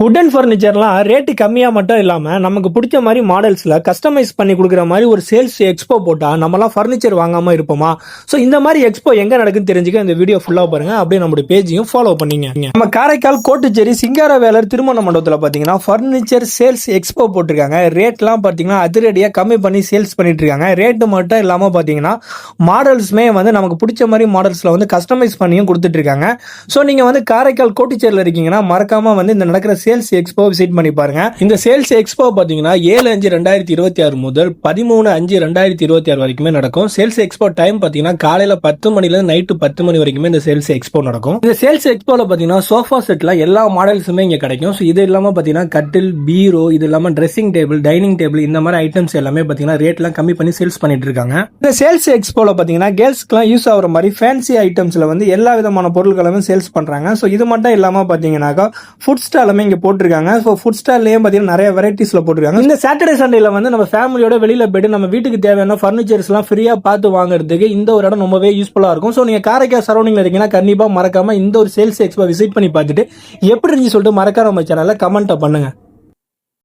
வுடன் ஃபர்னிச்சர்லாம் ரேட்டு கம்மியாக மட்டும் இல்லாமல் நமக்கு பிடிச்ச மாதிரி மாடல்ஸில் கஸ்டமைஸ் பண்ணி கொடுக்குற மாதிரி ஒரு சேல்ஸ் எக்ஸ்போ போட்டால் நம்மளாம் ஃபர்னிச்சர் வாங்காமல் இருப்போமா? ஸோ இந்த மாதிரி எக்ஸ்போ எங்கே நடக்குன்னு தெரிஞ்சுக்க இந்த வீடியோ ஃபுல்லாக பாருங்கள். அப்படியே நம்மளுடைய பேஜையும் ஃபாலோ பண்ணிங்க. நம்ம காரைக்கால் கோட்டுச்சேரி சிங்காரவேலர் திருமண மண்டபத்தில் பார்த்தீங்கன்னா ஃபர்னிச்சர் சேல்ஸ் எக்ஸ்போ போட்டிருக்காங்க. ரேட்லாம் பார்த்தீங்கன்னா அதிரடியாக கம்மி பண்ணி சேல்ஸ் பண்ணிட்டு இருக்காங்க. ரேட்டு மட்டும் இல்லாமல் பார்த்தீங்கன்னா மாடல்ஸுமே வந்து நமக்கு பிடிச்ச மாதிரி மாடல்ஸில் வந்து கஸ்டமைஸ் பண்ணியும் கொடுத்துட்டு இருக்காங்க. ஸோ நீங்கள் வந்து காரைக்கால் கோட்டுச்சேரியில் இருக்கீங்கன்னா மறக்காமல் வந்து இந்த நடக்கிற சேல்ஸ் எக்ஸ்போ விசிட் பண்ணி பாருங்க. இந்த சேல்ஸ் எக்ஸ்போ பாத்தீங்கன்னா 7/5/2026 முதல் 13/5/2026 வரைக்குமே நடக்கும். சேல்ஸ் எக்ஸ்போ டைம் பாத்தீங்கன்னா காலையில 10 மணில இருந்து நைட்டு 10 மணி வரைக்குமே இந்த சேல்ஸ் எக்ஸ்போ நடக்கும். இந்த சேல்ஸ் எக்ஸ்போல பாத்தீங்கன்னா சோஃபா செட்ல எல்லா மாடல்ஸுமே இங்க கிடைக்கும். ஸோ இது இல்லாம பாத்தீங்கன்னா கட்டில், பீரோ, இது இல்லாம ட்ரெஸ்ஸிங் டேபிள், டைனிங் டேபிள், இந்த மாதிரி ஐட்டம்ஸ் எல்லாமே பாத்தீங்கன்னா ரேட்லாம் கம்மி பண்ணி சேல்ஸ் பண்ணிட்டு இருக்காங்க. இந்த சேல்ஸ் எக்ஸ்போல பாத்தீங்கன்னா கேர்ள்ஸ்க்குலாம் யூஸ் ஆகிற மாதிரி ஃபேன்சி ஐட்டம்ஸ்ல வந்து எல்லா விதமான பொருட்களுமே சேல்ஸ் பண்றாங்க. ஸோ இது மட்டும் இல்லாம பாத்தீங்கன்னாக்கா ஃபுட் ஸ்டாலுமே இங்க போட்டிருக்காங்க. ஃபுட் ஸ்டால்லையும் பாத்தீங்கன்னா நிறைய வெரைட்டிஸ்ல போட்டிருக்காங்க. இந்த சாட்டர்டே சண்டேல வந்து நம்ம ஃபேமிலியோட வெளியில போயிட்டு நம்ம வீட்டுக்கு தேவையான ஃபர்னிச்சர்ஸ் எல்லாம் ஃப்ரீயா பார்த்து வாங்குறதுக்கு இந்த ஒரு இடம் ரொம்பவே யூஸ்ஃபுல்லா இருக்கும். ஸோ நீங்க காரைக்கால் சரௌண்டிங்ல இருக்கீங்கன்னா கண்டிப்பா மறக்காம இந்த ஒரு சேல்ஸ் எக்ஸ்போ விசிட் பண்ணி பார்த்துட்டு எப்படி இருந்துச்சு சொல்லிட்டு மறக்காம நம்ம சேனல்ல கமெண்ட் பண்ணுங்க.